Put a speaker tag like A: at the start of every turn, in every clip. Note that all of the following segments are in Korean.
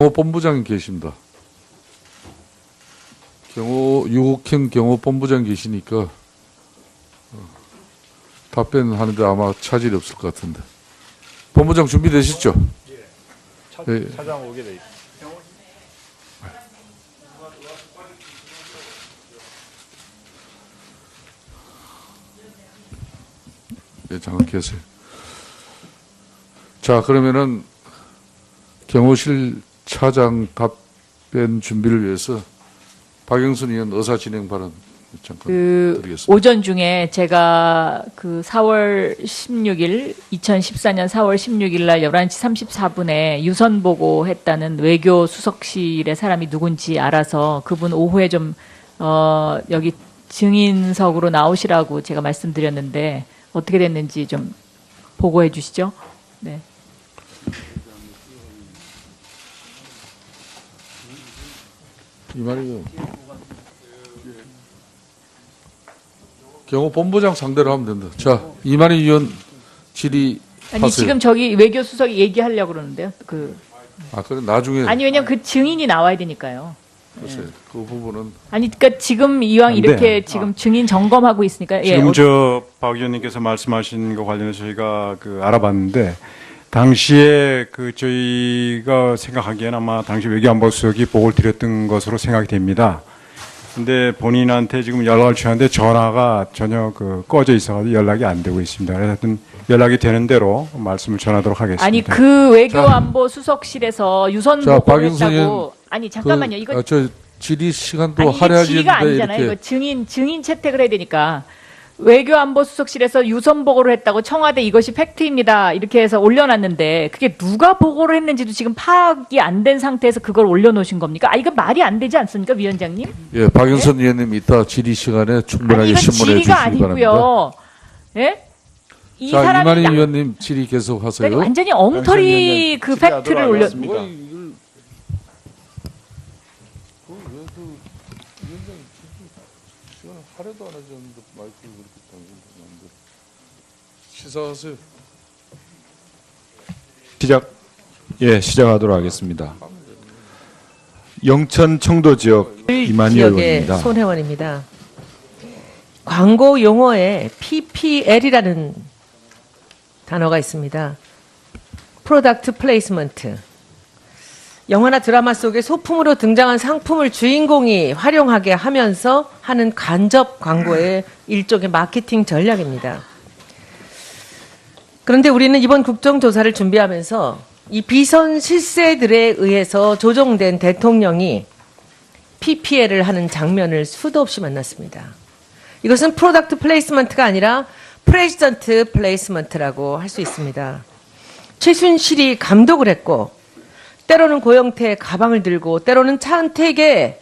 A: 본부장이 계십니다. 유국형 경호본부장 계시니까 답변하는데 아마 차질이 없을 것 같은데. 본부장 준비되셨죠? 예.
B: 차장 오게 돼 있습니다.
A: 예, 잠깐 계세요. 자, 그러면은 경호실 차장 답변 준비를 위해서 박영순 의원 의사 진행 발언 잠깐 드리겠습니다.
C: 오전 중에 제가 4월 16일, 2014년 4월 16일 날 11시 34분에 유선 보고했다는 외교 수석실의 사람이 누군지 알아서 그분 오후에 좀, 여기 증인석으로 나오시라고 제가 말씀드렸는데 어떻게 됐는지 좀 보고해 주시죠. 네.
A: 이만희 경호본부장 상대로 하면 된다. 자, 이만희 의원 질의하세요.
C: 아니 지금 저기 외교 수석이 얘기하려고 그러는데요.
A: 그래 나중에.
C: 아니 왜냐면 그 증인이 나와야 되니까요.
A: 글쎄, 그 부분은.
C: 아니 그러니까 지금 이왕 이렇게 지금 증인 점검하고 있으니까
B: 지금 박 의원님께서 말씀하신 거 관련해서 저희가 알아봤는데 당시에 저희가 생각하기에는 아마 당시 외교안보 수석이 보고를 드렸던 것으로 생각이 됩니다. 근데 본인한테 지금 연락을 취하는데 전화가 전혀 꺼져 있어가지고 연락이 안 되고 있습니다. 그래서 하여튼 연락이 되는 대로 말씀을 전하도록 하겠습니다.
C: 아니 그 외교안보 수석실에서 유선 보고를
A: 박영선
C: 했다고. 아니 잠깐만요. 이거
A: 저 질의 시간도
C: 아니, 이게
A: 할애하지
C: 질의가
A: 않는데
C: 아니잖아요.
A: 이렇게.
C: 이거 증인 채택을 해야 되니까. 외교안보 수석실에서 유선 보고를 했다고 청와대 이것이 팩트입니다. 이렇게 해서 올려놨는데 그게 누가 보고를 했는지도 지금 파악이 안 된 상태에서 그걸 올려놓으신 겁니까? 이거 말이 안 되지 않습니까, 위원장님?
A: 예, 박영선 의원님 이따 질의 시간에 충분하게
C: 아니, 이건
A: 신문해 주시기
C: 질의가
A: 바랍니다.
C: 아니고요. 예? 이
A: 자,
C: 사람이
A: 이만희 의원님 질의 계속하세요.
C: 아니, 완전히 엉터리 그 팩트를 올려.
A: 하려도 안 하셨는데 마이크를 그렇게 당기는데 시작하세요.
D: 시작하도록 하겠습니다. 영천 청도 지역 이만희
E: 지역의
D: 의원입니다.
E: 손혜원입니다. 광고 용어에 PPL이라는 단어가 있습니다. 프로덕트 플레이스먼트. 영화나 드라마 속에 소품으로 등장한 상품을 주인공이 활용하게 하면서 하는 간접 광고의 일종의 마케팅 전략입니다. 그런데 우리는 이번 국정조사를 준비하면서 이 비선 실세들에 의해서 조종된 대통령이 PPL을 하는 장면을 수도 없이 만났습니다. 이것은 프로덕트 플레이스먼트가 아니라 프레지던트 플레이스먼트라고 할 수 있습니다. 최순실이 감독을 했고 때로는 고영태의 가방을 들고 때로는 차은택의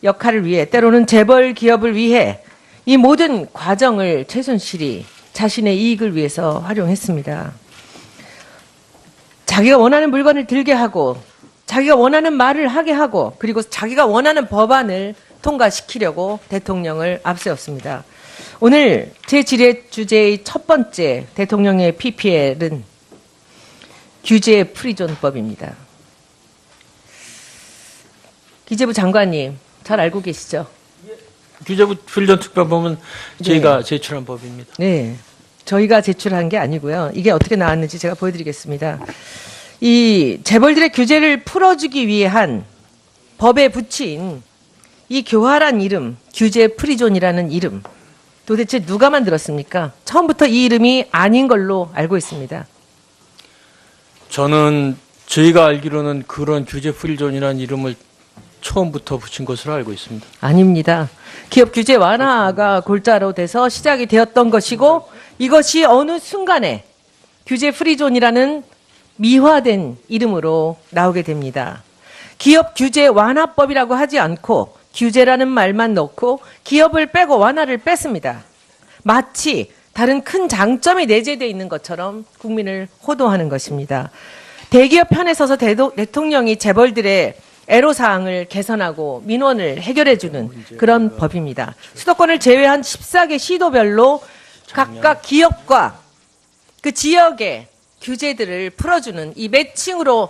E: 역할을 위해 때로는 재벌 기업을 위해 이 모든 과정을 최순실이 자신의 이익을 위해서 활용했습니다. 자기가 원하는 물건을 들게 하고 자기가 원하는 말을 하게 하고 그리고 자기가 원하는 법안을 통과시키려고 대통령을 앞세웠습니다. 오늘 제 질의 주제의 첫 번째 대통령의 PPL은 규제 프리존법입니다. 기재부 장관님 잘 알고 계시죠?
F: 규제부 필전 특별법은 저희가 제출한 법입니다.
E: 네, 저희가 제출한 게 아니고요. 이게 어떻게 나왔는지 제가 보여드리겠습니다. 이 재벌들의 규제를 풀어주기 위한 법에 붙인 이 교활한 이름, 규제 프리존이라는 이름, 도대체 누가 만들었습니까? 처음부터 이 이름이 아닌 걸로 알고 있습니다.
F: 저는 저희가 알기로는 그런 규제 프리존이라는 이름을 처음부터 붙인 것으로 알고 있습니다.
E: 아닙니다. 기업 규제 완화가 골자로 돼서 시작이 되었던 것이고 이것이 어느 순간에 규제 프리존이라는 미화된 이름으로 나오게 됩니다. 기업 규제 완화법이라고 하지 않고 규제라는 말만 넣고 기업을 빼고 완화를 뺐습니다. 마치 다른 큰 장점이 내재되어 있는 것처럼 국민을 호도하는 것입니다. 대기업 편에 서서 대통령이 재벌들의 애로사항을 개선하고 민원을 해결해주는 그런 법입니다. 수도권을 제외한 14개 시도별로 각각 기업과 그 지역의 규제들을 풀어주는 이 매칭으로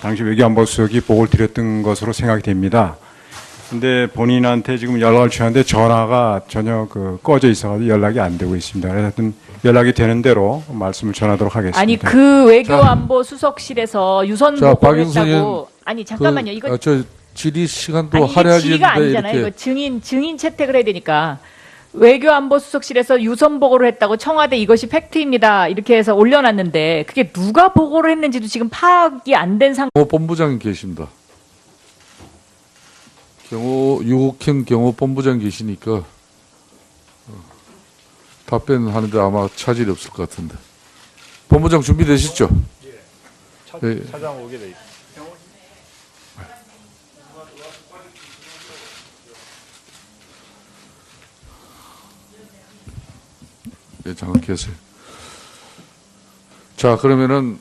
B: 당시 외교안보 수석이 보고를 드렸던 것으로 생각이 됩니다. 근데 본인한테 지금 연락을 주는데 전화가 전혀 꺼져 있어가지고 연락이 안 되고 있습니다. 그래서 하여튼 연락이 되는 대로 말씀을 전하도록 하겠습니다.
C: 아니 그 외교안보 수석실에서 유선
A: 자,
C: 보고를
A: 박영선
C: 했다고.
A: 의원,
C: 아니 잠깐만요. 이거
A: 저 질의 시간도
C: 아니 이게
A: 할애하지
C: 질의가
A: 않는데
C: 아니잖아요.
A: 이렇게
C: 이거 증인 채택을 해야 되니까. 외교안보수석실에서 유선 보고를 했다고 청와대 이것이 팩트입니다. 이렇게 해서 올려놨는데 그게 누가 보고를 했는지도 지금 파악이 안 된 상황.
A: 경호본부장님 계십니다. 유국현 경호본부장 계시니까 답변하는데 아마 차질이 없을 것 같은데. 본부장 준비되셨죠? 예.
G: 차장 오게 돼 있습니다.
A: 예, 잠깐 계세요. 자, 그러면은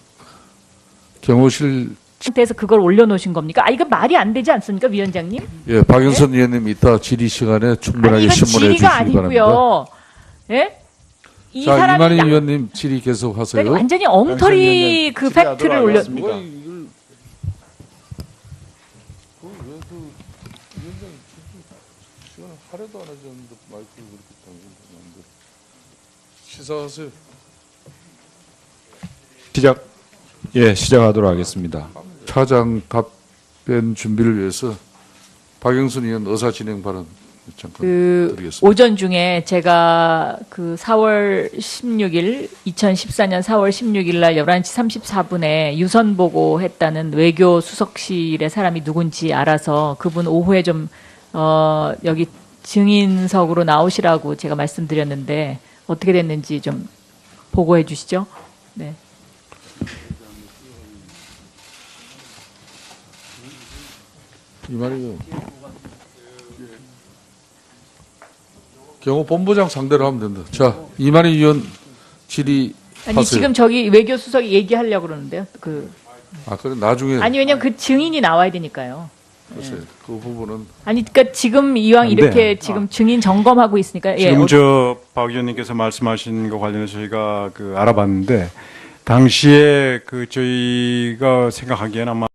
A: 경호실
C: 상태에서 그걸 올려놓으신 겁니까? 아 이거 말이 안 되지 않습니까, 위원장님?
A: 예, 박영선 의원님 이따 질의 시간에 충분하게
C: 아니 이건
A: 신문해 주시기
C: 질의가
A: 바랍니다.
C: 아니고요. 예? 이
A: 자,
C: 사람이
A: 이만희
C: 나-
A: 의원님 질의 계속하세요.
C: 그러니까 완전히 엉터리 그 팩트를 올려.
A: 하려도 안 하셨는데 마이크를 그렇게 당기는데 시작하세요.
D: 시작하도록 하겠습니다.
A: 차장 답변 준비를 위해서 박영순 의원 의사 진행 발언 잠깐
C: 그
A: 드리겠습니다.
C: 오전 중에 제가 그 4월 16일 2014년 4월 16일 날 11시 34분에 유선 보고했다는 외교 수석실의 사람이 누군지 알아서 그분 오후에 좀 여기 증인석으로 나오시라고 제가 말씀드렸는데 어떻게 됐는지 좀 보고해 주시죠. 네.
A: 이만희 의원. 경호본부장 상대로 하면 된다. 자, 이만희 의원 질의
C: 아니
A: 하세요.
C: 지금 저기 외교 수석이 얘기하려고 그러는데요.
A: 그래 나중에
C: 아니 왜냐면 그 증인이 나와야 되니까요.
A: 보세요. 그 부분은
C: 아니 그러니까 지금 이왕
B: 네.
C: 이렇게 지금 증인 점검하고 있으니까
B: 지금 박 의원님께서 말씀하신 거 관련해서 저희가 알아봤는데 당시에 저희가 생각하기에는 아마